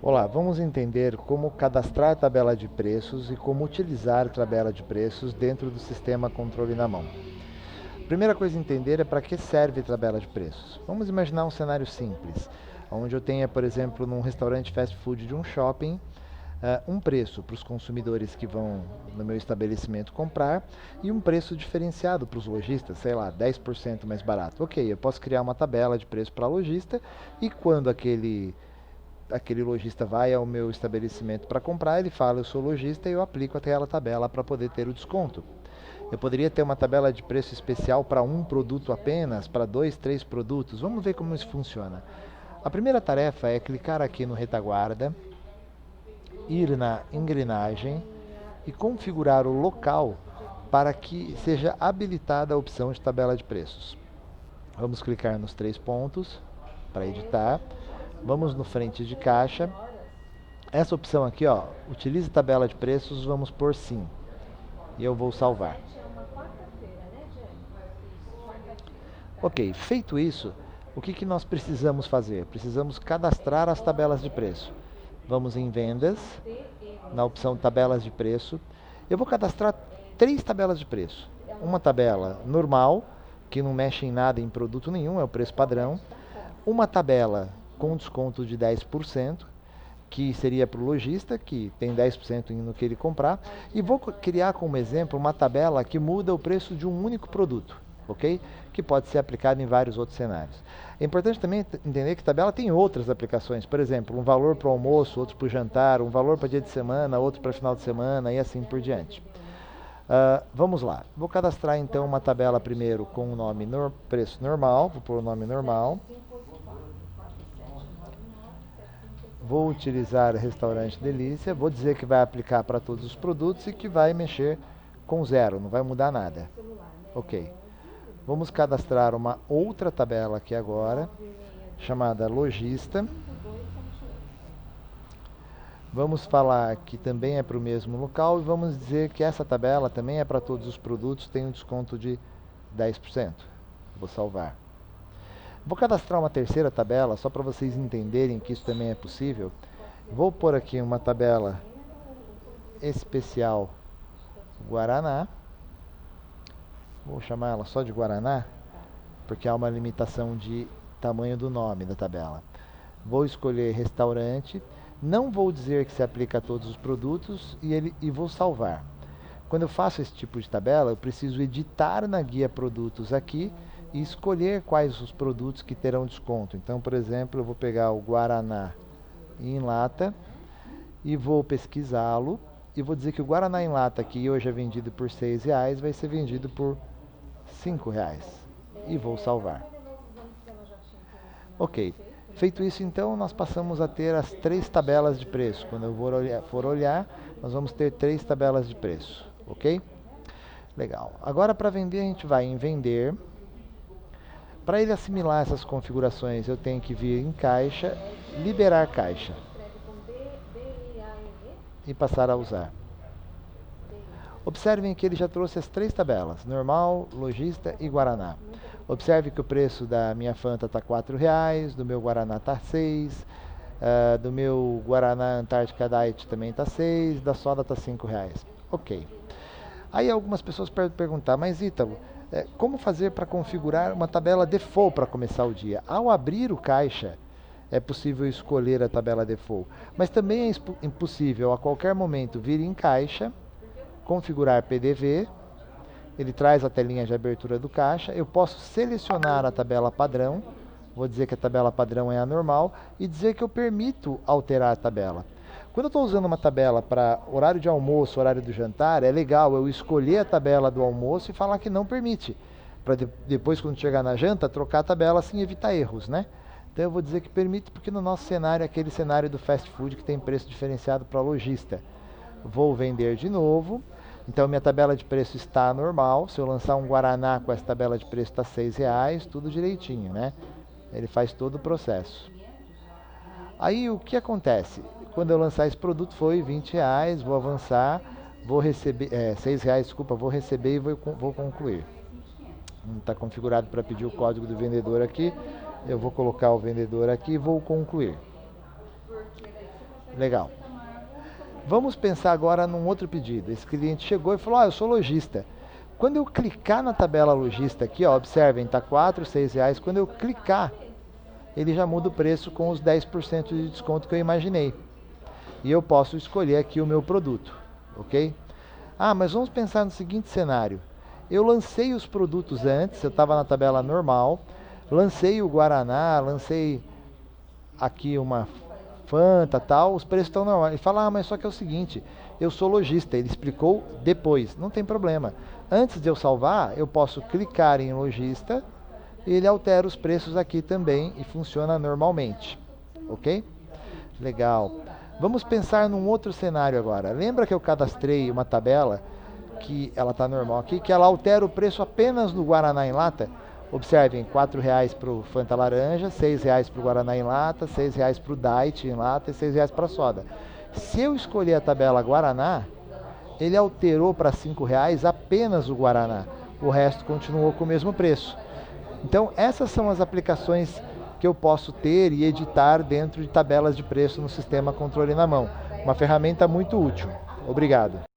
Olá, vamos entender como cadastrar a tabela de preços e como utilizar a tabela de preços dentro do sistema controle na mão. A primeira coisa a entender é para que serve a tabela de preços. Vamos imaginar um cenário simples, onde eu tenha, por exemplo, num restaurante fast food de um shopping, um preço para os consumidores que vão no meu estabelecimento comprar e um preço diferenciado para os lojistas, sei lá, 10% mais barato. Ok, eu posso criar uma tabela de preço para lojista e quando aquele lojista vai ao meu estabelecimento para comprar, ele fala, eu sou lojista e eu aplico aquela tabela para poder ter o desconto. Eu poderia ter uma tabela de preço especial para um produto apenas, para dois, três produtos. Vamos ver como isso funciona. A primeira tarefa é clicar aqui no retaguarda, ir na engrenagem e configurar o local para que seja habilitada a opção de tabela de preços. Vamos clicar nos três pontos para editar. Vamos no frente de caixa. Essa opção aqui, ó, utilize tabela de preços, vamos por sim. E eu vou salvar. Ok, feito isso, o que nós precisamos fazer? Precisamos cadastrar as tabelas de preço. Vamos em vendas, na opção tabelas de preço. Eu vou cadastrar três tabelas de preço. Uma tabela normal, que não mexe em nada em produto nenhum, é o preço padrão. Uma tabela com desconto de 10%, que seria para o lojista, que tem 10% no que ele comprar, e vou criar como exemplo uma tabela que muda o preço de um único produto, ok? Que pode ser aplicado em vários outros cenários. É importante também entender que a tabela tem outras aplicações, por exemplo, um valor para o almoço, outro para o jantar, um valor para dia de semana, outro para final de semana e assim por diante. Vamos lá, vou cadastrar então uma tabela primeiro com o nome preço normal, vou pôr o nome normal. Vou utilizar restaurante delícia, vou dizer que vai aplicar para todos os produtos e que vai mexer com zero, não vai mudar nada. Ok. Vamos cadastrar uma outra tabela aqui agora, chamada lojista. Vamos falar que também é para o mesmo local e vamos dizer que essa tabela também é para todos os produtos, tem um desconto de 10%. Vou salvar. Vou cadastrar uma terceira tabela, só para vocês entenderem que isso também é possível. Vou pôr aqui uma tabela especial Guaraná. Vou chamar ela só de Guaraná, porque há uma limitação de tamanho do nome da tabela. Vou escolher restaurante. Não vou dizer que se aplica a todos os produtos e vou salvar. Quando eu faço esse tipo de tabela, eu preciso editar na guia produtos aqui e escolher quais os produtos que terão desconto. Então, por exemplo, eu vou pegar o Guaraná em lata e vou pesquisá-lo e vou dizer que o Guaraná em lata, que hoje é vendido por R$ 6, vai ser vendido por R$ 5 e vou salvar. Ok, feito isso então, nós passamos a ter as três tabelas de preço. Quando eu for olhar, nós vamos ter três tabelas de preço, ok? Legal. Agora para vender a gente vai em vender. Para ele assimilar essas configurações, eu tenho que vir em caixa, liberar caixa e passar a usar. Observem que ele já trouxe as três tabelas, normal, lojista e Guaraná. Observe que o preço da minha Fanta está R$ 4, do meu Guaraná está 6, do meu Guaraná Antártica Diet também está 6, da soda está R$ 5. Ok. Aí algumas pessoas podem perguntar, mas Ítalo, como fazer para configurar uma tabela default para começar o dia? Ao abrir o caixa, é possível escolher a tabela default, mas também é impossível a qualquer momento vir em caixa, configurar PDV, ele traz a telinha de abertura do caixa, eu posso selecionar a tabela padrão, vou dizer que a tabela padrão é a normal, e dizer que eu permito alterar a tabela. Quando eu estou usando uma tabela para horário de almoço, horário do jantar, é legal eu escolher a tabela do almoço e falar que não permite, para depois, quando chegar na janta, trocar a tabela sem evitar erros, né? Então eu vou dizer que permite, porque no nosso cenário é aquele cenário do fast food que tem preço diferenciado para lojista. Vou vender de novo. Então minha tabela de preço está normal. Se eu lançar um Guaraná com essa tabela de preço está R$ 6, tudo direitinho, né? Ele faz todo o processo. Aí o que acontece? Quando eu lançar esse produto foi R$ 20, vou avançar, vou receber, R$ 6, desculpa, vou receber e vou concluir. Não está configurado para pedir o código do vendedor aqui. Eu vou colocar o vendedor aqui e vou concluir. Legal. Vamos pensar agora num outro pedido. Esse cliente chegou e falou, eu sou lojista. Quando eu clicar na tabela lojista aqui, ó, observem, está R$ 6. Quando eu clicar, ele já muda o preço com os 10% de desconto que eu imaginei. E eu posso escolher aqui o meu produto, ok? Mas vamos pensar no seguinte cenário. Eu lancei os produtos antes, eu estava na tabela normal, lancei o Guaraná, lancei aqui uma Fanta, tal, os preços estão normais. Ele fala, mas só que é o seguinte, eu sou lojista, ele explicou depois, não tem problema. Antes de eu salvar, eu posso clicar em lojista, e ele altera os preços aqui também e funciona normalmente, ok? Legal. Vamos pensar num outro cenário agora. Lembra que eu cadastrei uma tabela, que ela está normal aqui, que ela altera o preço apenas no Guaraná em lata? Observem, R$ 4 para o Fanta Laranja, R$ 6 para o Guaraná em lata, R$ 6 para o Diet em lata e R$ 6 para a soda. Se eu escolher a tabela Guaraná, ele alterou para R$ 5 apenas o Guaraná. O resto continuou com o mesmo preço. Então, essas são as aplicações que eu posso ter e editar dentro de tabelas de preço no sistema Controle na Mão. Uma ferramenta muito útil. Obrigado.